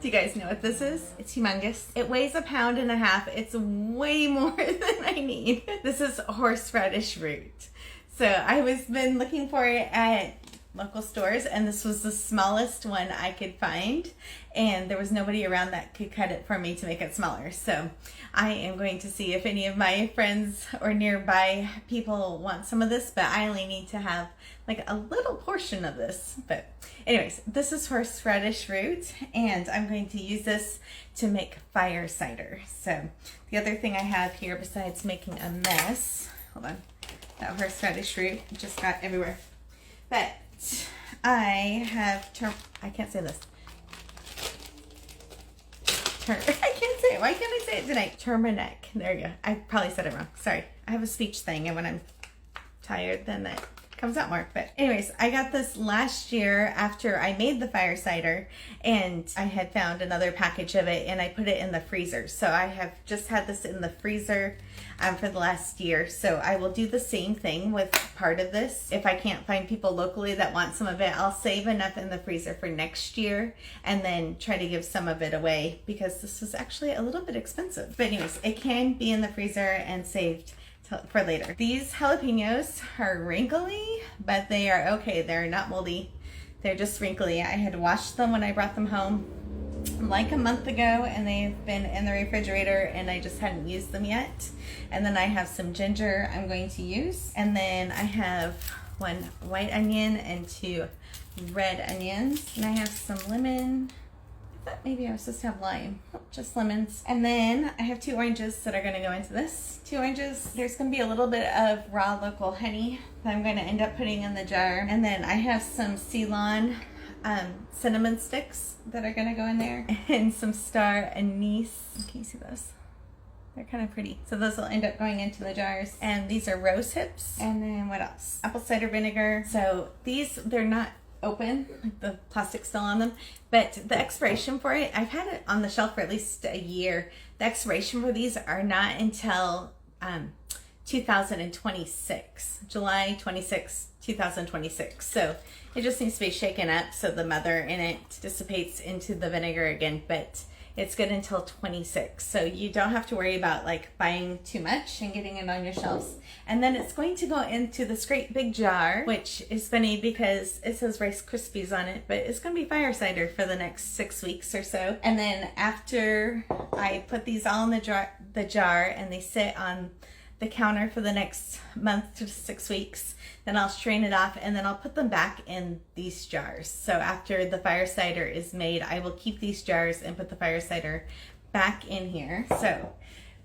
Do you guys know what this is? It's humongous. It weighs 1.5 pounds. It's way more than I need. This is horseradish root. So I was been looking for it at local stores, and this was the smallest one I could find, and there was nobody around that could cut it for me to make it smaller. So I am going to see if any of my friends or nearby people want some of this, but I only need to have like a little portion of this. But anyways, this is horseradish root, and I'm going to use this to make fire cider. So the other thing I have here besides making a mess, hold on, that horseradish root just got everywhere. But I have I can't say this. I can't say it. Why can't I say it tonight? Turmeric. There you go. I probably said it wrong. Sorry. I have a speech thing, and when I'm tired, then that comes out more. But anyways, I got this last year after I made the fire cider, and I had found another package of it, and I put it in the freezer. So I have just had this in the freezer for the last year. So I will do the same thing with part of this. If I can't find people locally that want some of it, I'll save enough in the freezer for next year and then try to give some of it away, because this was actually a little bit expensive. But anyways, it can be in the freezer and saved for later. These jalapenos are wrinkly, but they are okay. They're not moldy. They're just wrinkly. I had washed them when I brought them home like a month ago, and they've been in the refrigerator, and I just hadn't used them yet. And then I have some ginger I'm going to use, and then I have 1 white onion and 2 red onions, and I have some lemon. I thought maybe I was supposed to have lime. Oh, just lemons. And then I have 2 oranges that are going to go into this. 2 oranges. There's going to be a little bit of raw local honey that I'm going to end up putting in the jar. And then I have some Ceylon cinnamon sticks that are going to go in there, and some star anise. Can you see those? They're kind of pretty. So those will end up going into the jars. And these are rose hips. And then what else? Apple cider vinegar. So these, they're not open, like the plastic's still on them, but the expiration for it, I've had it on the shelf for at least a year. The expiration for these are not until 2026, July 26, 2026. So it just needs to be shaken up so the mother in it dissipates into the vinegar again, but it's good until 26. So you don't have to worry about like buying too much and getting it on your shelves. And then it's going to go into this great big jar, which is funny because it says Rice Krispies on it, but it's going to be fire cider for the next 6 weeks or so. And then after I put these all in the jar and they sit on the counter for the next month to 6 weeks, then I'll strain it off, and then I'll put them back in these jars. So after the fire cider is made, I will keep these jars and put the fire cider back in here. So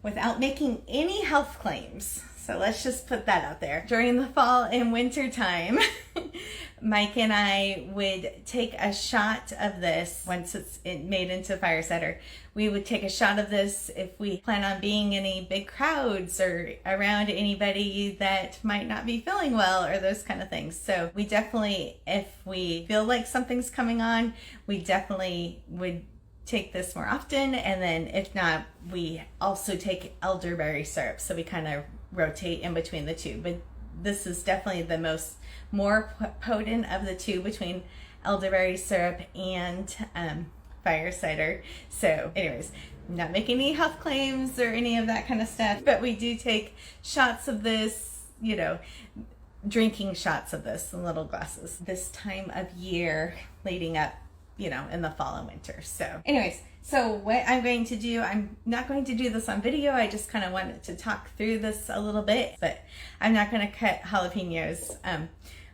without making any health claims, so let's just put that out there. During the fall and winter time, Mike and I would take a shot of this once it's made into fire cider. We would take a shot of this if we plan on being in any big crowds or around anybody that might not be feeling well or those kind of things. So we definitely, if we feel like something's coming on, we definitely would take this more often. And then if not, we also take elderberry syrup. So we kind of rotate in between the two. But this is definitely the more potent of the two between elderberry syrup and fire cider. So anyways, I'm not making any health claims or any of that kind of stuff, but we do take shots of this, you know, drinking shots of this in little glasses this time of year leading up, you know, in the fall and winter. So anyways, so what I'm going to do, I'm not going to do this on video. I just kind of wanted to talk through this a little bit, but I'm not going to cut jalapenos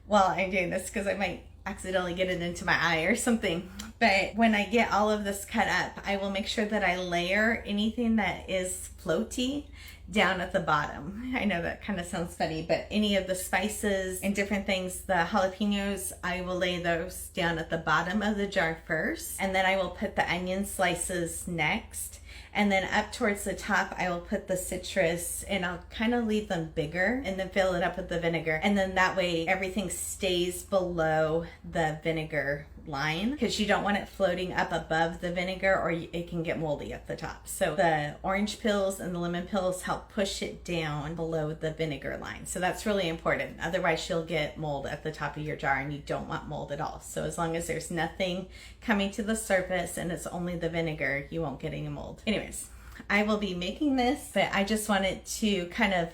while I'm doing this because I might accidentally get it into my eye or something. But when I get all of this cut up, I will make sure that I layer anything that is floaty down at the bottom. I know that kind of sounds funny, but any of the spices and different things, the jalapenos, I will lay those down at the bottom of the jar first, and then I will put the onion slices next. And then up towards the top, I will put the citrus, and I'll kind of leave them bigger and then fill it up with the vinegar. And then that way everything stays below the vinegar line because you don't want it floating up above the vinegar or it can get moldy at the top. So the orange pills and the lemon pills help push it down below the vinegar line. So that's really important. Otherwise you'll get mold at the top of your jar, and you don't want mold at all. So as long as there's nothing coming to the surface and it's only the vinegar, you won't get any mold. Anyways, I will be making this, but I just wanted to kind of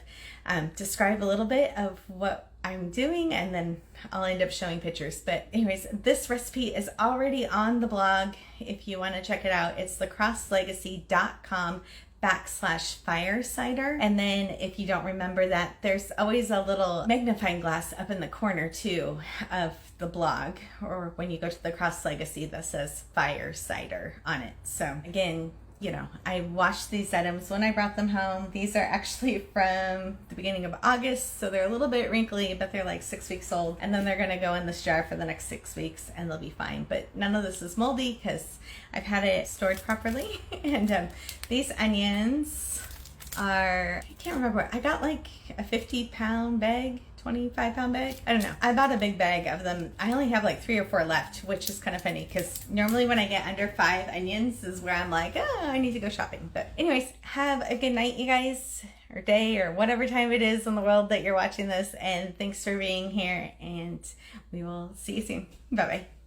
describe a little bit of what I'm doing, and then I'll end up showing pictures. But anyways, this recipe is already on the blog if you want to check it out. It's lacrosselegacy.com/Fire Cider. And then if you don't remember that, there's always a little magnifying glass up in the corner too of the blog, or when you go to the Cross Legacy, that says Fire Cider on it. So again, you know, I washed these items when I brought them home. These are actually from the beginning of August, so they're a little bit wrinkly, but they're like 6 weeks old. And then they're gonna go in this jar for the next 6 weeks and they'll be fine. But none of this is moldy because I've had it stored properly. And these onions are, I can't remember, I got like a 50-pound bag, 25-pound bag. I don't know. I bought a big bag of them. I only have like 3 or 4 left, which is kind of funny because normally when I get under 5 onions is where I'm like, oh, I need to go shopping. But anyways, have a good night, you guys, or day, or whatever time it is in the world that you're watching this. And thanks for being here, and we will see you soon. Bye-bye.